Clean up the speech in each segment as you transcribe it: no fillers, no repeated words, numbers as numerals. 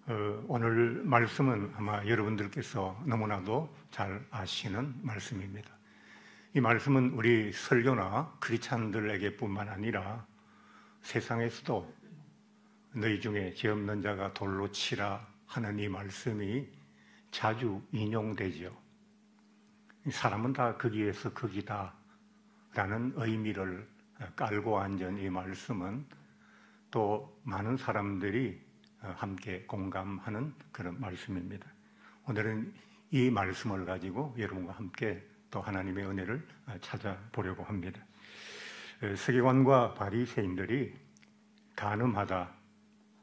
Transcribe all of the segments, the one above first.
오늘 말씀은 아마 여러분들께서 너무나도 잘 아시는 말씀입니다. 이 말씀은 우리 설교나 크리스찬들에게뿐만 아니라 세상에서도 너희 중에 죄 없는 자가 돌로 치라 하는 이 말씀이 자주 인용되죠. 사람은 다 거기에서 거기다 라는 의미를 깔고 앉은 이 말씀은 또 많은 사람들이 함께 공감하는 그런 말씀입니다. 오늘은 이 말씀을 가지고 여러분과 함께 또 하나님의 은혜를 찾아보려고 합니다. 서기관과 바리새인들이 간음하다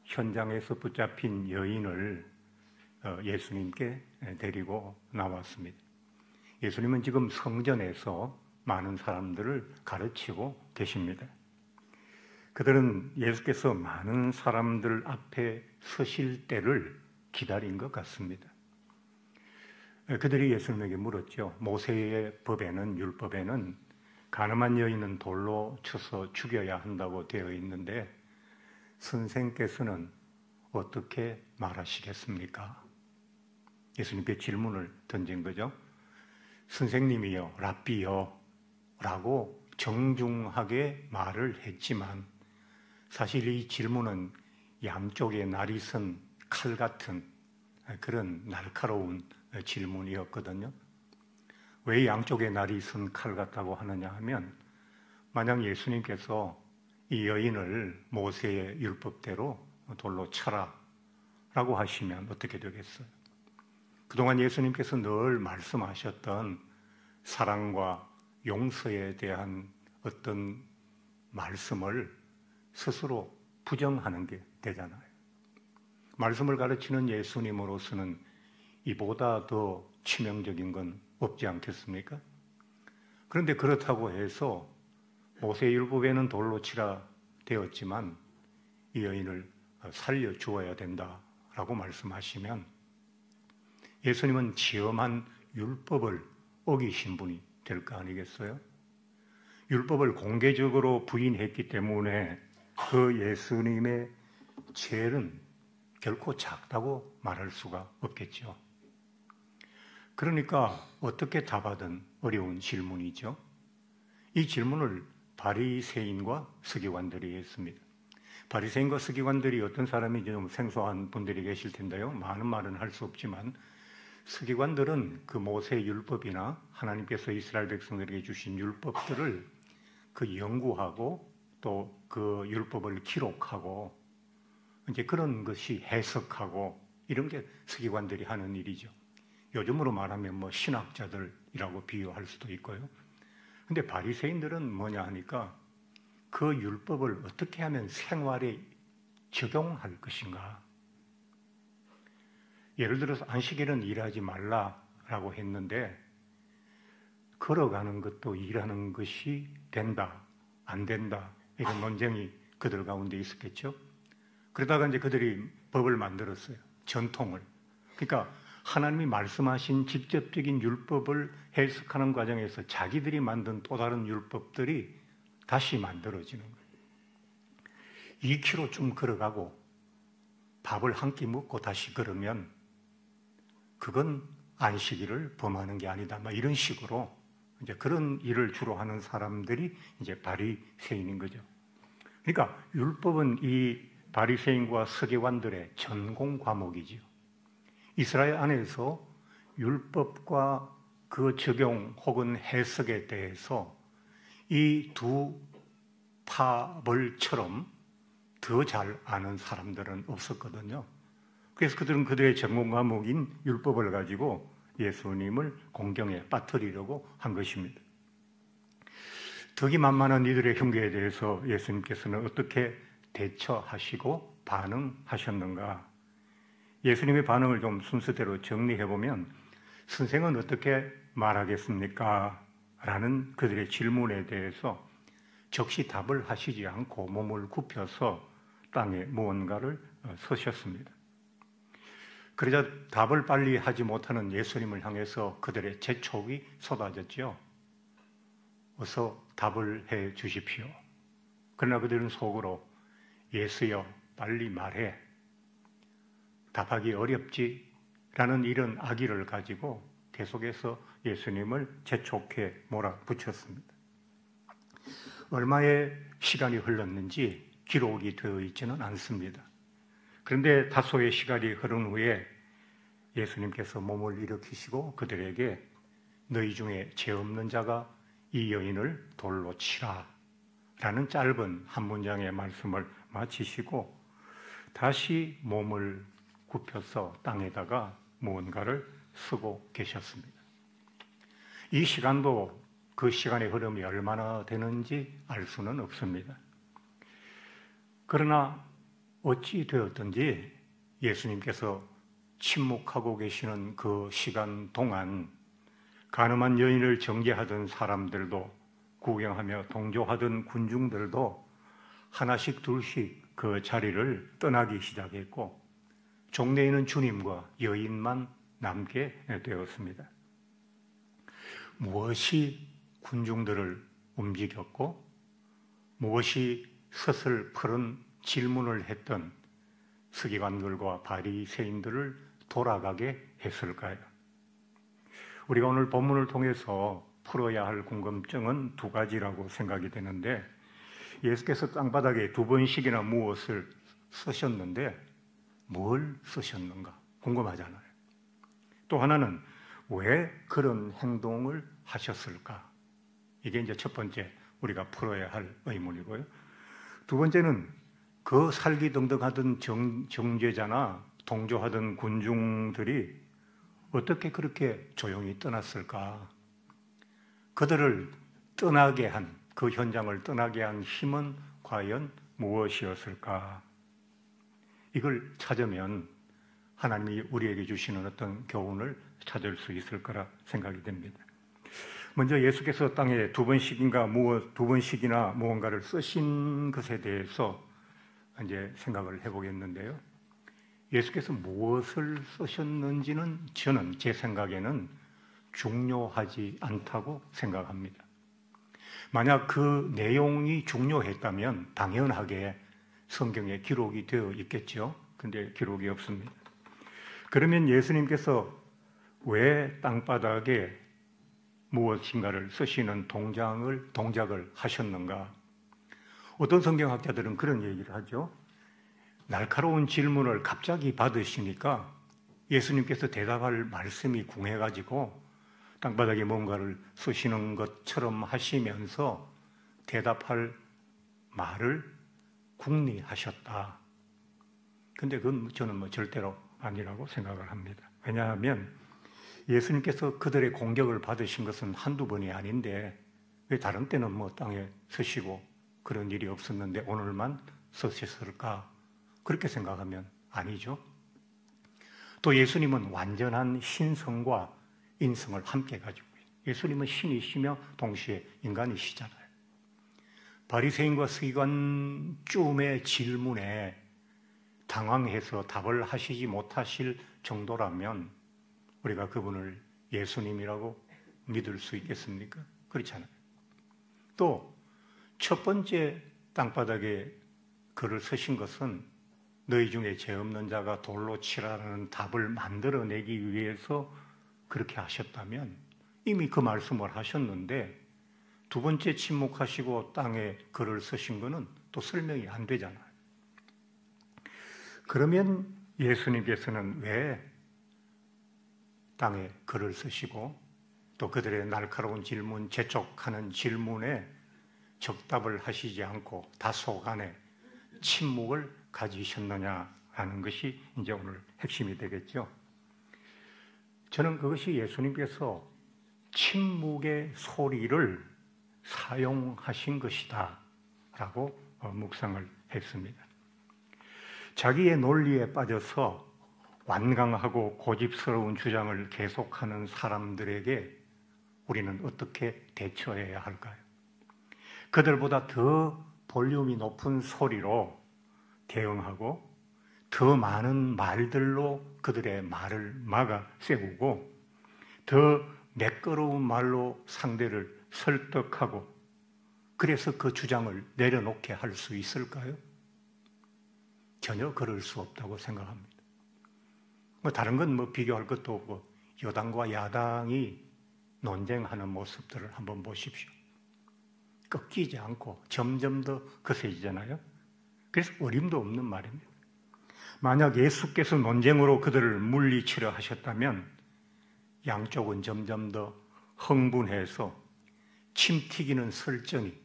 현장에서 붙잡힌 여인을 예수님께 데리고 나왔습니다. 예수님은 지금 성전에서 많은 사람들을 가르치고 계십니다. 그들은 예수께서 많은 사람들 앞에 서실 때를 기다린 것 같습니다. 그들이 예수님에게 물었죠. 모세의 법에는, 율법에는 간음한 여인은 돌로 쳐서 죽여야 한다고 되어 있는데 선생께서는 어떻게 말하시겠습니까? 예수님께 질문을 던진 거죠. 선생님이요, 랍비요 라고 정중하게 말을 했지만 사실 이 질문은 양쪽에 날이 선 칼 같은 그런 날카로운 질문이었거든요. 왜 양쪽에 날이 선 칼 같다고 하느냐 하면 만약 예수님께서 이 여인을 모세의 율법대로 돌로 쳐라 라고 하시면 어떻게 되겠어요? 그동안 예수님께서 늘 말씀하셨던 사랑과 용서에 대한 어떤 말씀을 스스로 부정하는 게 되잖아요. 말씀을 가르치는 예수님으로서는 이보다 더 치명적인 건 없지 않겠습니까? 그런데 그렇다고 해서 모세율법에는 돌로 치라 되었지만 이 여인을 살려 주어야 된다라고 말씀하시면 예수님은 지엄한 율법을 어기신 분이 될 거 아니겠어요? 율법을 공개적으로 부인했기 때문에 그 예수님의 죄는 결코 작다고 말할 수가 없겠죠. 그러니까 어떻게 답하든 어려운 질문이죠. 이 질문을 바리새인과 서기관들이 했습니다. 바리새인과 서기관들이 어떤 사람인지 좀 생소한 분들이 계실 텐데요. 많은 말은 할 수 없지만 서기관들은 그 모세 율법이나 하나님께서 이스라엘 백성들에게 주신 율법들을 그 연구하고 또 그 율법을 기록하고 이제 그런 것이 해석하고 이런 게 서기관들이 하는 일이죠. 요즘으로 말하면 뭐 신학자들이라고 비유할 수도 있고요. 근데 바리새인들은 뭐냐 하니까 그 율법을 어떻게 하면 생활에 적용할 것인가. 예를 들어서 안식일은 일하지 말라라고 했는데 걸어가는 것도 일하는 것이 된다, 안 된다 이런 논쟁이 그들 가운데 있었겠죠. 그러다가 이제 그들이 법을 만들었어요. 전통을. 그러니까 하나님이 말씀하신 직접적인 율법을 해석하는 과정에서 자기들이 만든 또 다른 율법들이 다시 만들어지는 거예요. 2km 좀 걸어가고 밥을 한 끼 먹고 다시 걸으면 그건 안식일을 범하는 게 아니다. 막 이런 식으로 이제 그런 일을 주로 하는 사람들이 이제 바리새인인 거죠. 그러니까 율법은 이 바리새인과 서기관들의 전공 과목이지요. 이스라엘 안에서 율법과 그 적용 혹은 해석에 대해서 이 두 파벌처럼 더 잘 아는 사람들은 없었거든요. 그래서 그들은 그들의 전공 과목인 율법을 가지고 예수님을 공경에 빠뜨리려고 한 것입니다. 덕이 만만한 이들의 흉계에 대해서 예수님께서는 어떻게 대처하시고 반응하셨는가? 예수님의 반응을 좀 순서대로 정리해보면 선생은 어떻게 말하겠습니까? 라는 그들의 질문에 대해서 적시 답을 하시지 않고 몸을 굽혀서 땅에 무언가를 서셨습니다. 그러자 답을 빨리 하지 못하는 예수님을 향해서 그들의 재촉이 쏟아졌죠. 어서 답을 해 주십시오. 그러나 그들은 속으로 예수여 빨리 말해. 답하기 어렵지라는 이런 악의를 가지고 계속해서 예수님을 재촉해 몰아붙였습니다. 얼마의 시간이 흘렀는지 기록이 되어 있지는 않습니다. 그런데 다소의 시간이 흐른 후에 예수님께서 몸을 일으키시고 그들에게 너희 중에 죄 없는 자가 이 여인을 돌로 치라 라는 짧은 한 문장의 말씀을 마치시고 다시 몸을 굽혀서 땅에다가 무언가를 쓰고 계셨습니다. 이 시간도 그 시간의 흐름이 얼마나 되는지 알 수는 없습니다. 그러나 어찌 되었든지 예수님께서 침묵하고 계시는 그 시간 동안 가늠한 여인을 정죄하던 사람들도 구경하며 동조하던 군중들도 하나씩 둘씩 그 자리를 떠나기 시작했고 종래에는 주님과 여인만 남게 되었습니다. 무엇이 군중들을 움직였고 무엇이 서슬퍼른 질문을 했던 서기관들과 바리새인들을 돌아가게 했을까요? 우리가 오늘 본문을 통해서 풀어야 할 궁금증은 두 가지라고 생각이 되는데 예수께서 땅바닥에 두 번씩이나 무엇을 쓰셨는데 뭘 쓰셨는가 궁금하잖아요. 또 하나는 왜 그런 행동을 하셨을까? 이게 이제 첫 번째 우리가 풀어야 할 의문이고요. 두 번째는 그 살기등등하던 정죄자나 동조하던 군중들이 어떻게 그렇게 조용히 떠났을까? 그들을 떠나게 한, 그 현장을 떠나게 한 힘은 과연 무엇이었을까? 이걸 찾으면 하나님이 우리에게 주시는 어떤 교훈을 찾을 수 있을 거라 생각이 됩니다. 먼저 예수께서 땅에 두 번씩이나 무언가를 쓰신 것에 대해서 이제 생각을 해보겠는데요. 예수께서 무엇을 쓰셨는지는 저는 제 생각에는 중요하지 않다고 생각합니다. 만약 그 내용이 중요했다면 당연하게 성경에 기록이 되어 있겠죠. 근데 기록이 없습니다. 그러면 예수님께서 왜 땅바닥에 무엇인가를 쓰시는 동작을 하셨는가? 어떤 성경학자들은 그런 얘기를 하죠. 날카로운 질문을 갑자기 받으시니까 예수님께서 대답할 말씀이 궁해가지고 땅바닥에 뭔가를 쓰시는 것처럼 하시면서 대답할 말을 궁리하셨다. 근데 그건 저는 절대로 아니라고 생각을 합니다. 왜냐하면 예수님께서 그들의 공격을 받으신 것은 한두 번이 아닌데 왜 다른 때는 땅에 서시고 그런 일이 없었는데 오늘만 서셨을까? 그렇게 생각하면 아니죠. 또 예수님은 완전한 신성과 인성을 함께 가지고 예수님은 신이시며 동시에 인간이시잖아요. 바리새인과 서기관쯤의 질문에 당황해서 답을 하시지 못하실 정도라면 우리가 그분을 예수님이라고 믿을 수 있겠습니까? 그렇잖아요. 또 첫 번째 땅바닥에 글을 쓰신 것은 너희 중에 죄 없는 자가 돌로 치라는 답을 만들어내기 위해서 그렇게 하셨다면 이미 그 말씀을 하셨는데 두 번째 침묵하시고 땅에 글을 쓰신 것은 또 설명이 안 되잖아요. 그러면 예수님께서는 왜 땅에 글을 쓰시고 또 그들의 날카로운 질문, 재촉하는 질문에 적답을 하시지 않고 다소간에 침묵을 가지셨느냐라는 것이 이제 오늘 핵심이 되겠죠. 저는 그것이 예수님께서 침묵의 소리를 사용하신 것이다 라고 묵상을 했습니다. 자기의 논리에 빠져서 완강하고 고집스러운 주장을 계속하는 사람들에게 우리는 어떻게 대처해야 할까요? 그들보다 더 볼륨이 높은 소리로 대응하고 더 많은 말들로 그들의 말을 막아 세우고 더 매끄러운 말로 상대를 설득하고 그래서 그 주장을 내려놓게 할 수 있을까요? 전혀 그럴 수 없다고 생각합니다. 뭐 다른 건 뭐 비교할 것도 없고 여당과 야당이 논쟁하는 모습들을 한번 보십시오. 꺾이지 않고 점점 더 거세지잖아요. 그래서 어림도 없는 말입니다. 만약 예수께서 논쟁으로 그들을 물리치려 하셨다면 양쪽은 점점 더 흥분해서 침 튀기는 설전이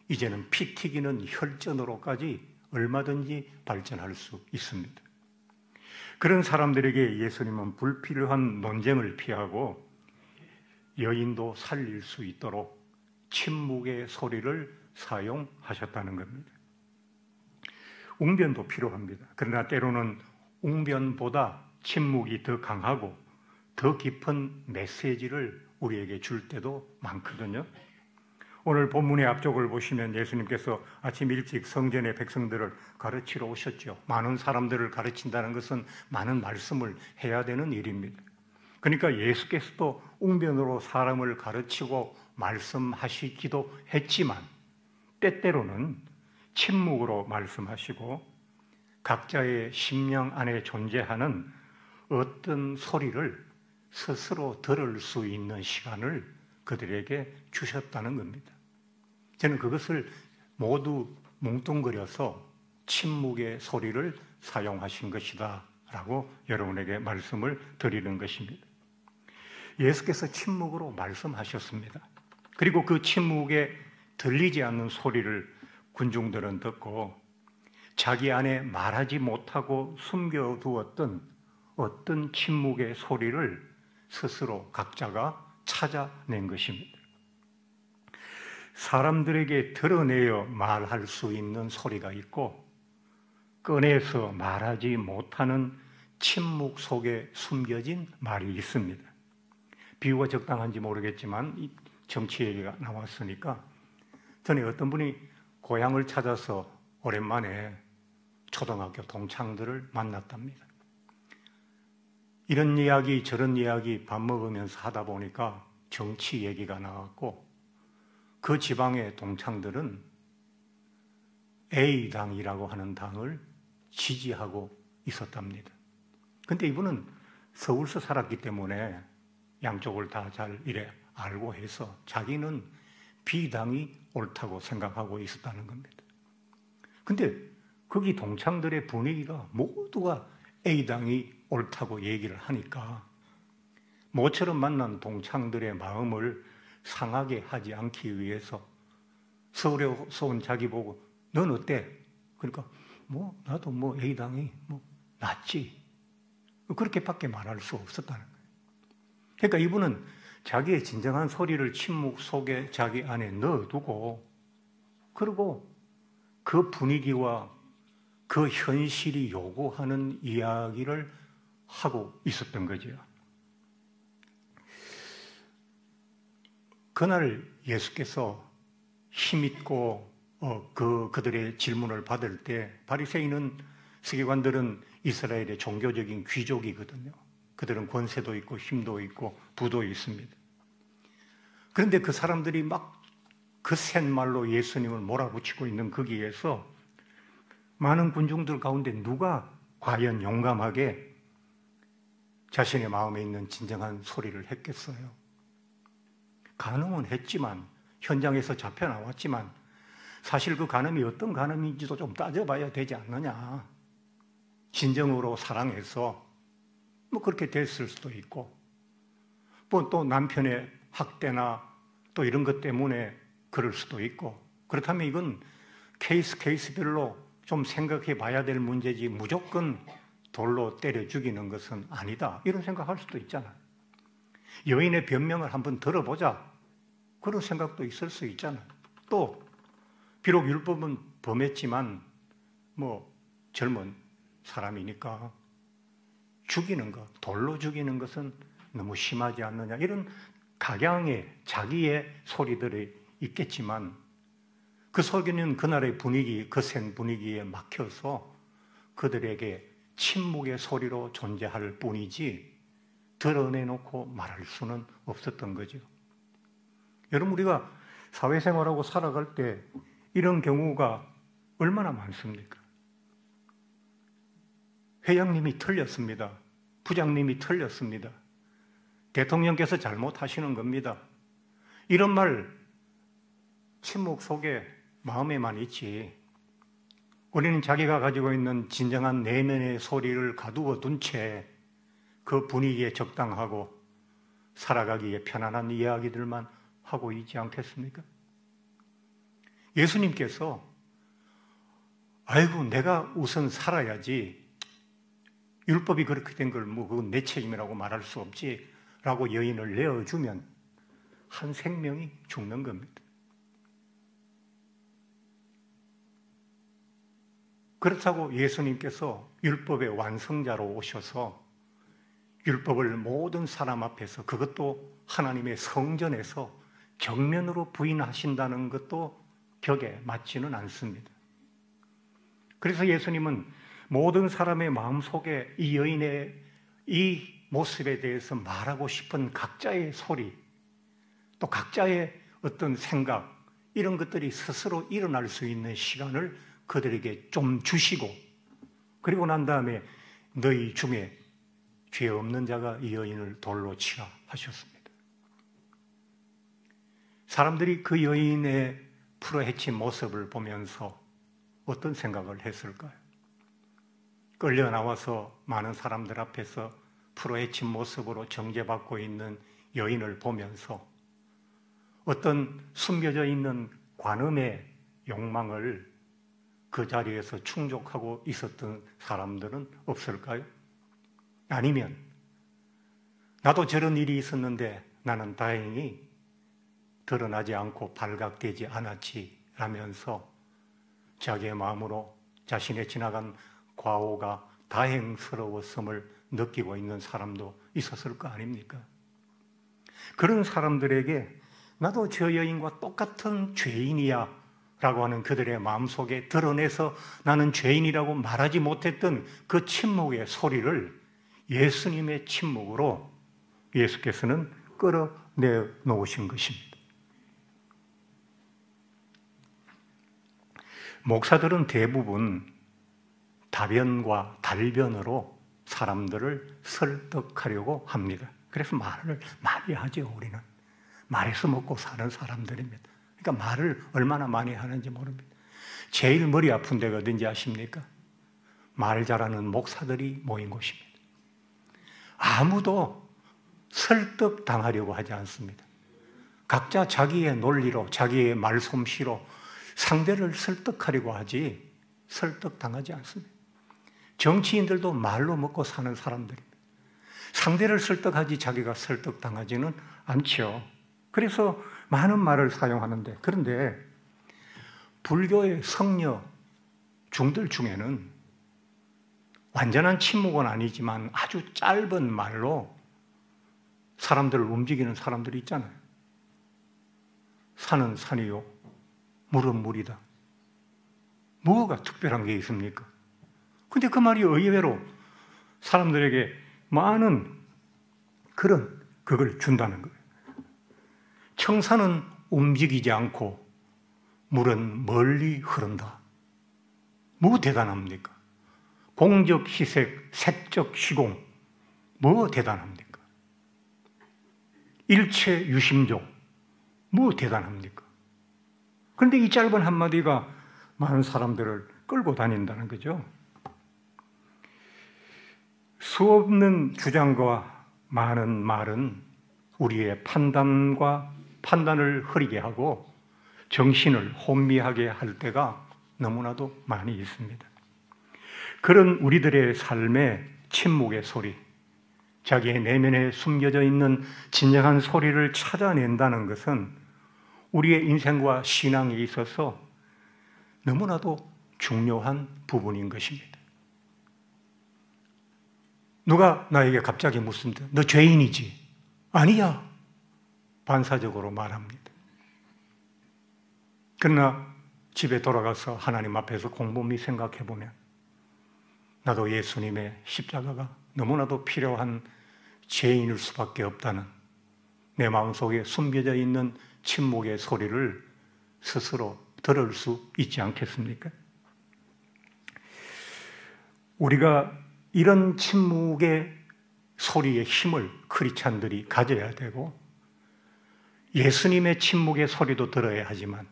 이제는 피 튀기는 혈전으로까지 얼마든지 발전할 수 있습니다. 그런 사람들에게 예수님은 불필요한 논쟁을 피하고 여인도 살릴 수 있도록 침묵의 소리를 사용하셨다는 겁니다. 웅변도 필요합니다. 그러나 때로는 웅변보다 침묵이 더 강하고 더 깊은 메시지를 우리에게 줄 때도 많거든요. 오늘 본문의 앞쪽을 보시면 예수님께서 아침 일찍 성전의 백성들을 가르치러 오셨죠. 많은 사람들을 가르친다는 것은 많은 말씀을 해야 되는 일입니다. 그러니까 예수께서도 웅변으로 사람을 가르치고 말씀하시기도 했지만 때때로는 침묵으로 말씀하시고 각자의 심령 안에 존재하는 어떤 소리를 스스로 들을 수 있는 시간을 그들에게 주셨다는 겁니다. 저는 그것을 모두 뭉뚱그려서 침묵의 소리를 사용하신 것이다 라고 여러분에게 말씀을 드리는 것입니다. 예수께서 침묵으로 말씀하셨습니다. 그리고 그 침묵에 들리지 않는 소리를 군중들은 듣고 자기 안에 말하지 못하고 숨겨두었던 어떤 침묵의 소리를 스스로 각자가 찾아낸 것입니다. 사람들에게 드러내어 말할 수 있는 소리가 있고 꺼내서 말하지 못하는 침묵 속에 숨겨진 말이 있습니다. 비유가 적당한지 모르겠지만 정치 얘기가 나왔으니까 전에 어떤 분이 고향을 찾아서 오랜만에 초등학교 동창들을 만났답니다. 이런 이야기 저런 이야기 밥 먹으면서 하다 보니까 정치 얘기가 나왔고 그 지방의 동창들은 A당이라고 하는 당을 지지하고 있었답니다. 근데 이분은 서울서 살았기 때문에 양쪽을 다 잘 이래 알고 해서 자기는 B당이 옳다고 생각하고 있었다는 겁니다. 근데 거기 동창들의 분위기가 모두가 A당이 옳다고 얘기를 하니까 모처럼 만난 동창들의 마음을 상하게 하지 않기 위해서 서울에서 온 자기 보고 넌 어때? 그러니까 나도 A당이 낫지. 그렇게밖에 말할 수 없었다는 거예요. 그러니까 이분은 자기의 진정한 소리를 침묵 속에 자기 안에 넣어두고 그리고 그 분위기와 그 현실이 요구하는 이야기를 하고 있었던 거죠. 그날 예수께서 힘있고 그들의 질문을 받을 때 바리새인은 서기관들은 이스라엘의 종교적인 귀족이거든요. 그들은 권세도 있고 힘도 있고 부도 있습니다. 그런데 그 사람들이 막 그 센 말로 예수님을 몰아붙이고 있는 거기에서 많은 군중들 가운데 누가 과연 용감하게 자신의 마음에 있는 진정한 소리를 했겠어요? 간음은 했지만 현장에서 잡혀 나왔지만 사실 그 간음이 어떤 간음인지도 좀 따져봐야 되지 않느냐. 진정으로 사랑해서 그렇게 됐을 수도 있고 또 남편의 학대나 또 이런 것 때문에 그럴 수도 있고 그렇다면 이건 케이스별로 좀 생각해 봐야 될 문제지 무조건 돌로 때려 죽이는 것은 아니다. 이런 생각할 수도 있잖아요. 여인의 변명을 한번 들어보자. 그런 생각도 있을 수 있잖아요. 또 비록 율법은 범했지만 젊은 사람이니까 죽이는 것, 돌로 죽이는 것은 너무 심하지 않느냐. 이런 각양의 자기의 소리들이 있겠지만 그 속에는 그날의 분위기, 거센 분위기에 막혀서 그들에게 침묵의 소리로 존재할 뿐이지 드러내놓고 말할 수는 없었던 거죠. 여러분 우리가 사회생활하고 살아갈 때 이런 경우가 얼마나 많습니까? 회장님이 틀렸습니다. 부장님이 틀렸습니다. 대통령께서 잘못하시는 겁니다. 이런 말 침묵 속에 마음에만 있지. 우리는 자기가 가지고 있는 진정한 내면의 소리를 가두어 둔 채 그 분위기에 적당하고 살아가기에 편안한 이야기들만 하고 있지 않겠습니까? 예수님께서 아이고 내가 우선 살아야지, 율법이 그렇게 된 걸 뭐 그건 내 책임이라고 말할 수 없지 라고 여인을 내어주면 한 생명이 죽는 겁니다. 그렇다고 예수님께서 율법의 완성자로 오셔서 율법을 모든 사람 앞에서, 그것도 하나님의 성전에서 정면으로 부인하신다는 것도 격에 맞지는 않습니다. 그래서 예수님은 모든 사람의 마음속에 이 여인의 이 모습에 대해서 말하고 싶은 각자의 소리, 또 각자의 어떤 생각, 이런 것들이 스스로 일어날 수 있는 시간을 그들에게 좀 주시고, 그리고 난 다음에 너희 중에 죄 없는 자가 이 여인을 돌로 치라 하셨습니다. 사람들이 그 여인의 풀어헤친 모습을 보면서 어떤 생각을 했을까요? 끌려 나와서 많은 사람들 앞에서 풀어헤친 모습으로 정죄받고 있는 여인을 보면서 어떤 숨겨져 있는 관음의 욕망을 그 자리에서 충족하고 있었던 사람들은 없을까요? 아니면 나도 저런 일이 있었는데 나는 다행히 드러나지 않고 발각되지 않았지 라면서 자기의 마음으로 자신의 지나간 과오가 다행스러웠음을 느끼고 있는 사람도 있었을 거 아닙니까? 그런 사람들에게 나도 저 여인과 똑같은 죄인이야 라고 하는 그들의 마음속에 드러내서 나는 죄인이라고 말하지 못했던 그 침묵의 소리를 예수님의 침묵으로 예수께서는 끌어내 놓으신 것입니다. 목사들은 대부분 다변과 달변으로 사람들을 설득하려고 합니다. 그래서 말을 많이 하죠. 우리는 말해서 먹고 사는 사람들입니다. 그러니까 말을 얼마나 많이 하는지 모릅니다. 제일 머리 아픈 데가 어딘지 아십니까? 말 잘하는 목사들이 모인 곳입니다. 아무도 설득당하려고 하지 않습니다. 각자 자기의 논리로, 자기의 말솜씨로 상대를 설득하려고 하지 설득당하지 않습니다. 정치인들도 말로 먹고 사는 사람들입니다. 상대를 설득하지 자기가 설득당하지는 않죠. 그래서 많은 말을 사용하는데, 그런데 불교의 성녀 중들 중에는 완전한 침묵은 아니지만 아주 짧은 말로 사람들을 움직이는 사람들이 있잖아요. 산은 산이요, 물은 물이다. 뭐가 특별한 게 있습니까? 근데 그 말이 의외로 사람들에게 많은 그걸 준다는 거예요. 청산은 움직이지 않고 물은 멀리 흐른다. 뭐 대단합니까? 공적 희색, 색적 시공, 뭐 대단합니까? 일체 유심종, 뭐 대단합니까? 그런데 이 짧은 한마디가 많은 사람들을 끌고 다닌다는 거죠. 수없는 주장과 많은 말은 우리의 판단을 흐리게 하고 정신을 혼미하게 할 때가 너무나도 많이 있습니다. 그런 우리들의 삶의 침묵의 소리, 자기의 내면에 숨겨져 있는 진정한 소리를 찾아낸다는 것은 우리의 인생과 신앙에 있어서 너무나도 중요한 부분인 것입니다. 누가 나에게 갑자기 묻습니다. 너 죄인이지? 아니야. 반사적으로 말합니다. 그러나 집에 돌아가서 하나님 앞에서 곰곰이 생각해보면 나도 예수님의 십자가가 너무나도 필요한 죄인일 수밖에 없다는 내 마음속에 숨겨져 있는 침묵의 소리를 스스로 들을 수 있지 않겠습니까? 우리가 이런 침묵의 소리의 힘을 크리스찬들이 가져야 되고 예수님의 침묵의 소리도 들어야 하지만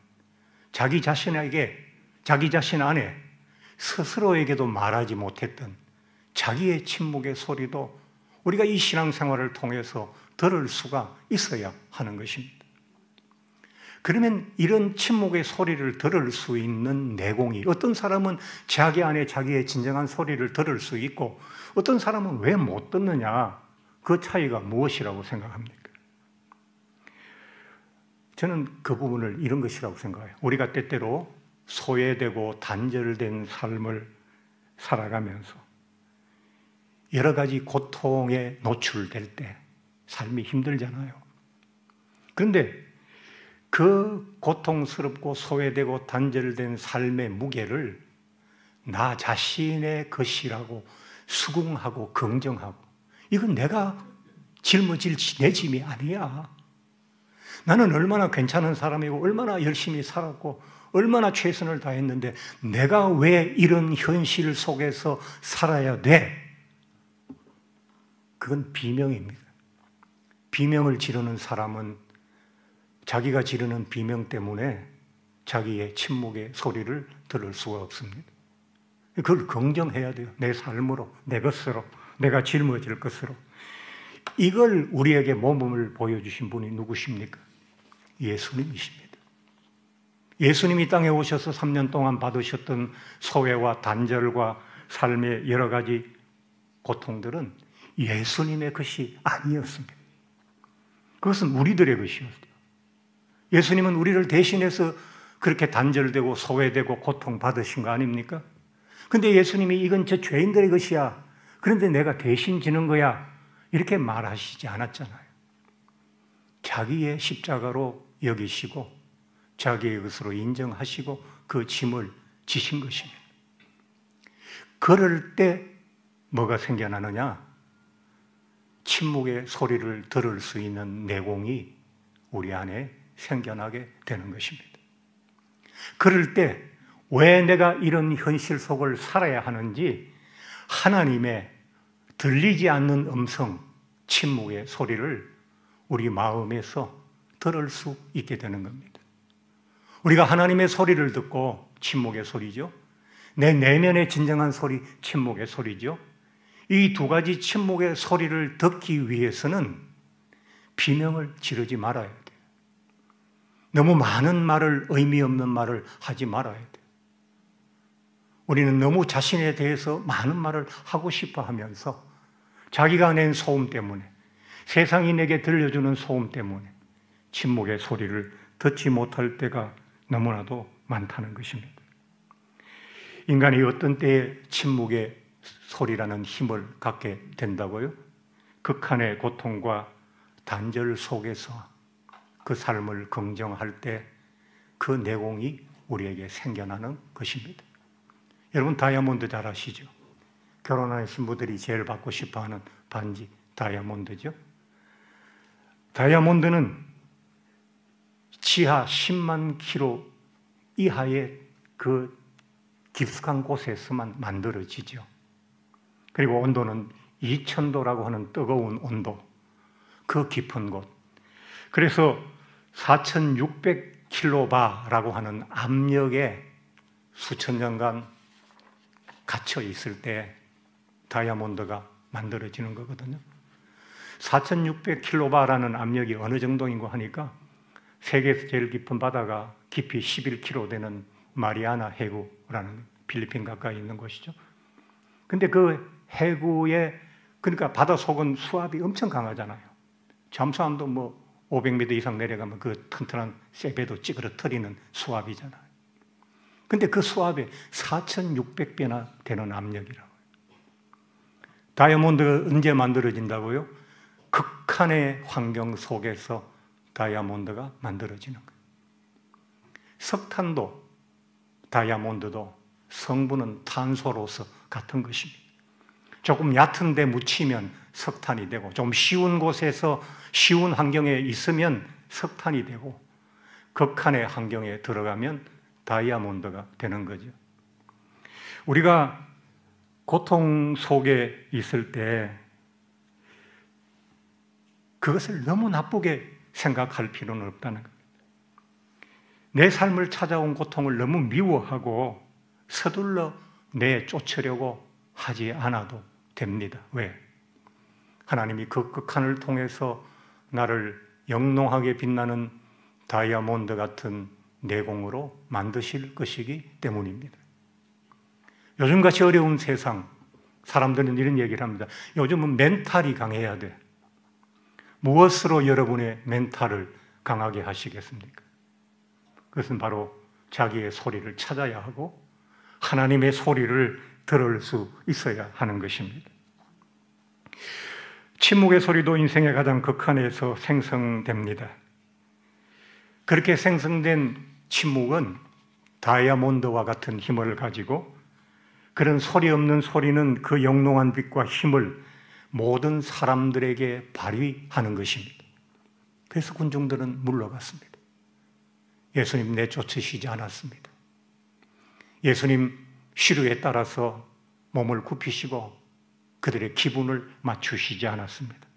자기 자신 안에 스스로에게도 말하지 못했던 자기의 침묵의 소리도 우리가 이 신앙생활을 통해서 들을 수가 있어야 하는 것입니다. 그러면 이런 침묵의 소리를 들을 수 있는 내공이 어떤 사람은 자기 안에 자기의 진정한 소리를 들을 수 있고 어떤 사람은 왜 못 듣느냐, 그 차이가 무엇이라고 생각합니까? 저는 그 부분을 이런 것이라고 생각해요. 우리가 때때로 소외되고 단절된 삶을 살아가면서 여러 가지 고통에 노출될 때 삶이 힘들잖아요. 그런데 그 고통스럽고 소외되고 단절된 삶의 무게를 나 자신의 것이라고 수긍하고 긍정하고, 이건 내가 짊어질 내 짐이 아니야. 나는 얼마나 괜찮은 사람이고 얼마나 열심히 살았고 얼마나 최선을 다했는데 내가 왜 이런 현실 속에서 살아야 돼? 그건 비명입니다. 비명을 지르는 사람은 자기가 지르는 비명 때문에 자기의 침묵의 소리를 들을 수가 없습니다. 그걸 긍정해야 돼요. 내 삶으로, 내 것으로, 내가 짊어질 것으로. 이걸 우리에게 모범을 보여주신 분이 누구십니까? 예수님이십니다. 예수님이 땅에 오셔서 3년 동안 받으셨던 소외와 단절과 삶의 여러 가지 고통들은 예수님의 것이 아니었습니다. 그것은 우리들의 것이었어요. 예수님은 우리를 대신해서 그렇게 단절되고 소외되고 고통받으신 거 아닙니까? 근데 예수님이 이건 저 죄인들의 것이야, 그런데 내가 대신 지는 거야, 이렇게 말하시지 않았잖아요. 자기의 십자가로 여기시고 자기의 것으로 인정하시고 그 짐을 지신 것입니다. 그럴 때 뭐가 생겨나느냐? 침묵의 소리를 들을 수 있는 내공이 우리 안에 생겨나게 되는 것입니다. 그럴 때 왜 내가 이런 현실 속을 살아야 하는지 하나님의 들리지 않는 음성, 침묵의 소리를 우리 마음에서 들을 수 있게 되는 겁니다. 우리가 하나님의 소리를 듣고, 침묵의 소리죠. 내 내면의 진정한 소리, 침묵의 소리죠. 이 두 가지 침묵의 소리를 듣기 위해서는 비명을 지르지 말아야 돼요. 너무 많은 말을, 의미 없는 말을 하지 말아야 돼요. 우리는 너무 자신에 대해서 많은 말을 하고 싶어 하면서 자기가 낸 소음 때문에, 세상이 내게 들려주는 소음 때문에 침묵의 소리를 듣지 못할 때가 너무나도 많다는 것입니다. 인간이 어떤 때에 침묵의 소리라는 힘을 갖게 된다고요? 극한의 고통과 단절 속에서 그 삶을 긍정할 때 그 내공이 우리에게 생겨나는 것입니다. 여러분, 다이아몬드 잘 아시죠? 결혼한 신부들이 제일 받고 싶어하는 반지, 다이아몬드죠. 다이아몬드는 지하 10만 킬로 이하의 그 깊숙한 곳에서만 만들어지죠. 그리고 온도는 2000도라고 하는 뜨거운 온도, 그 깊은 곳. 그래서 4600킬로바라고 하는 압력에 수천 년간 갇혀 있을 때 다이아몬드가 만들어지는 거거든요. 4600킬로바라는 압력이 어느 정도인고 하니까 세계에서 제일 깊은 바다가 깊이 11km 되는 마리아나 해구라는 필리핀 가까이 있는 곳이죠. 근데 그 해구에, 그러니까 바다 속은 수압이 엄청 강하잖아요. 잠수함도 뭐 500m 이상 내려가면 그 튼튼한 쇠배도 찌그러뜨리는 수압이잖아요. 근데 그 수압에 4600배나 되는 압력이라고요. 다이아몬드가 언제 만들어진다고요? 극한의 환경 속에서 다이아몬드가 만들어지는 거예요. 석탄도 다이아몬드도 성분은 탄소로서 같은 것입니다. 조금 얕은 데 묻히면 석탄이 되고, 좀 쉬운 곳에서 쉬운 환경에 있으면 석탄이 되고, 극한의 환경에 들어가면 다이아몬드가 되는 거죠. 우리가 고통 속에 있을 때 그것을 너무 나쁘게 생각할 필요는 없다는 겁니다. 내 삶을 찾아온 고통을 너무 미워하고 서둘러 내쫓으려고 하지 않아도 됩니다. 왜? 하나님이 그 극한을 통해서 나를 영롱하게 빛나는 다이아몬드 같은 내공으로 만드실 것이기 때문입니다. 요즘같이 어려운 세상, 사람들은 이런 얘기를 합니다. 요즘은 멘탈이 강해야 돼. 무엇으로 여러분의 멘탈을 강하게 하시겠습니까? 그것은 바로 자기의 소리를 찾아야 하고 하나님의 소리를 들을 수 있어야 하는 것입니다. 침묵의 소리도 인생의 가장 극한에서 생성됩니다. 그렇게 생성된 침묵은 다이아몬드와 같은 힘을 가지고 그런 소리 없는 소리는 그 영롱한 빛과 힘을 모든 사람들에게 발휘하는 것입니다. 그래서 군중들은 물러갔습니다. 예수님 내쫓으시지 않았습니다. 예수님 시류에 따라서 몸을 굽히시고 그들의 기분을 맞추시지 않았습니다.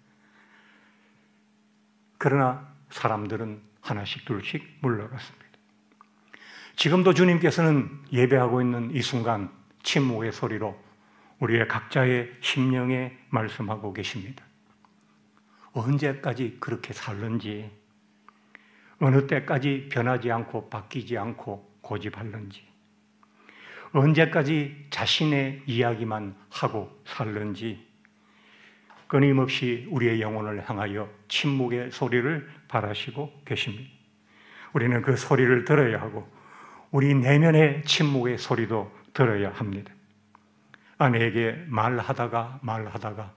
그러나 사람들은 하나씩 둘씩 물러갔습니다. 지금도 주님께서는 예배하고 있는 이 순간 침묵의 소리로 우리의 각자의 심령에 말씀하고 계십니다. 언제까지 그렇게 살는지, 어느 때까지 변하지 않고 바뀌지 않고 고집하는지, 언제까지 자신의 이야기만 하고 살는지 끊임없이 우리의 영혼을 향하여 침묵의 소리를 바라시고 계십니다. 우리는 그 소리를 들어야 하고 우리 내면의 침묵의 소리도 들어야 합니다. 아내에게 말하다가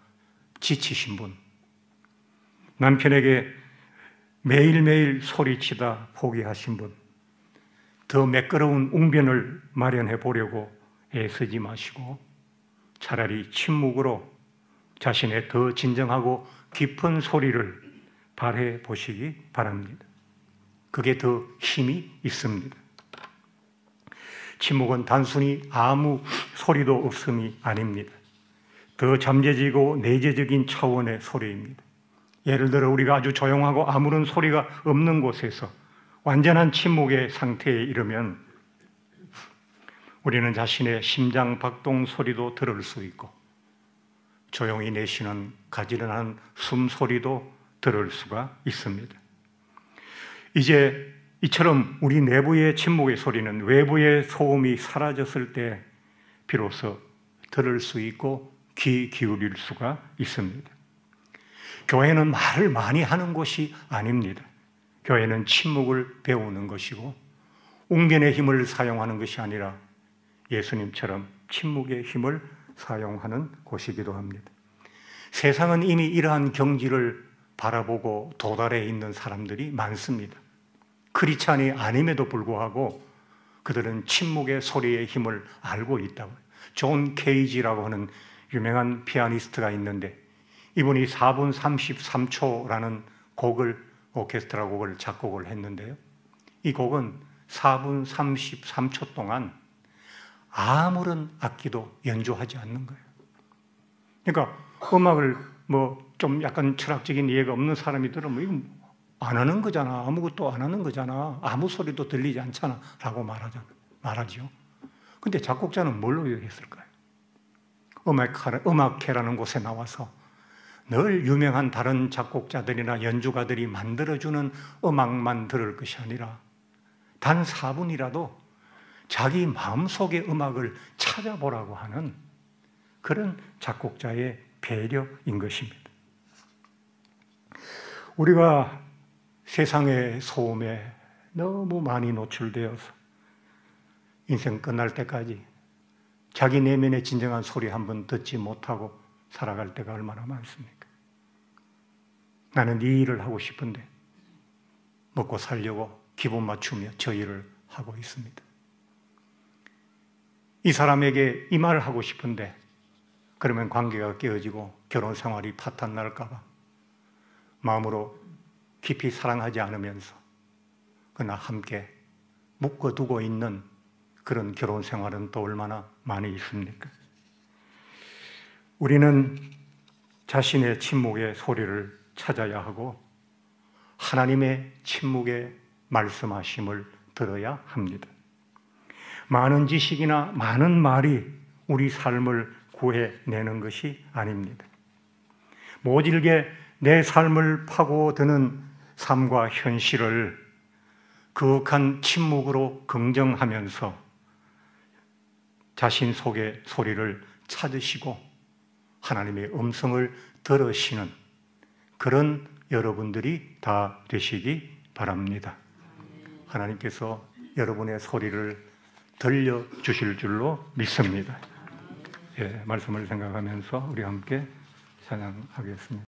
지치신 분, 남편에게 매일매일 소리치다 포기하신 분, 더 매끄러운 웅변을 마련해 보려고 애쓰지 마시고 차라리 침묵으로 자신의 더 진정하고 깊은 소리를 발해 보시기 바랍니다. 그게 더 힘이 있습니다. 침묵은 단순히 아무 소리도 없음이 아닙니다. 더 잠재지고 내재적인 차원의 소리입니다. 예를 들어 우리가 아주 조용하고 아무런 소리가 없는 곳에서 완전한 침묵의 상태에 이르면 우리는 자신의 심장 박동 소리도 들을 수 있고 조용히 내쉬는 가지런한 숨소리도 들을 수가 있습니다. 이제 이처럼 우리 내부의 침묵의 소리는 외부의 소음이 사라졌을 때 비로소 들을 수 있고 귀 기울일 수가 있습니다. 교회는 말을 많이 하는 곳이 아닙니다. 교회는 침묵을 배우는 것이고 웅변의 힘을 사용하는 것이 아니라 예수님처럼 침묵의 힘을 사용하는 곳이기도 합니다. 세상은 이미 이러한 경지를 바라보고 도달해 있는 사람들이 많습니다. 크리스찬이 아님에도 불구하고 그들은 침묵의 소리의 힘을 알고 있다고요. 존 케이지라고 하는 유명한 피아니스트가 있는데 이분이 4분 33초라는 곡을 오케스트라 곡을 작곡을 했는데요. 이 곡은 4분 33초 동안 아무런 악기도 연주하지 않는 거예요. 그러니까 음악을 좀 약간 철학적인 이해가 없는 사람이 들으면 이건 안 하는 거잖아. 아무것도 안 하는 거잖아. 아무 소리도 들리지 않잖아. 라고 말하죠. 근데 작곡자는 뭘로 했을까요? 음악회라는 곳에 나와서 늘 유명한 다른 작곡자들이나 연주가들이 만들어주는 음악만 들을 것이 아니라 단 4분이라도 자기 마음속의 음악을 찾아보라고 하는 그런 작곡자의 배려인 것입니다. 우리가 세상의 소음에 너무 많이 노출되어서 인생 끝날 때까지 자기 내면의 진정한 소리 한번 듣지 못하고 살아갈 때가 얼마나 많습니까? 나는 이 일을 하고 싶은데 먹고 살려고 기분 맞추며 저 일을 하고 있습니다. 이 사람에게 이 말을 하고 싶은데 그러면 관계가 깨어지고 결혼 생활이 파탄 날까 봐 마음으로 깊이 사랑하지 않으면서 그러나 함께 묶어두고 있는 그런 결혼 생활은 또 얼마나 많이 있습니까? 우리는 자신의 침묵의 소리를 찾아야 하고 하나님의 침묵의 말씀하심을 들어야 합니다. 많은 지식이나 많은 말이 우리 삶을 구해내는 것이 아닙니다. 모질게 내 삶을 파고드는 삶과 현실을 그윽한 침묵으로 긍정하면서 자신 속의 소리를 찾으시고 하나님의 음성을 들으시는 그런 여러분들이 다 되시기 바랍니다. 하나님께서 여러분의 소리를 들려주실 줄로 믿습니다. 예, 말씀을 생각하면서 우리 함께 찬양하겠습니다.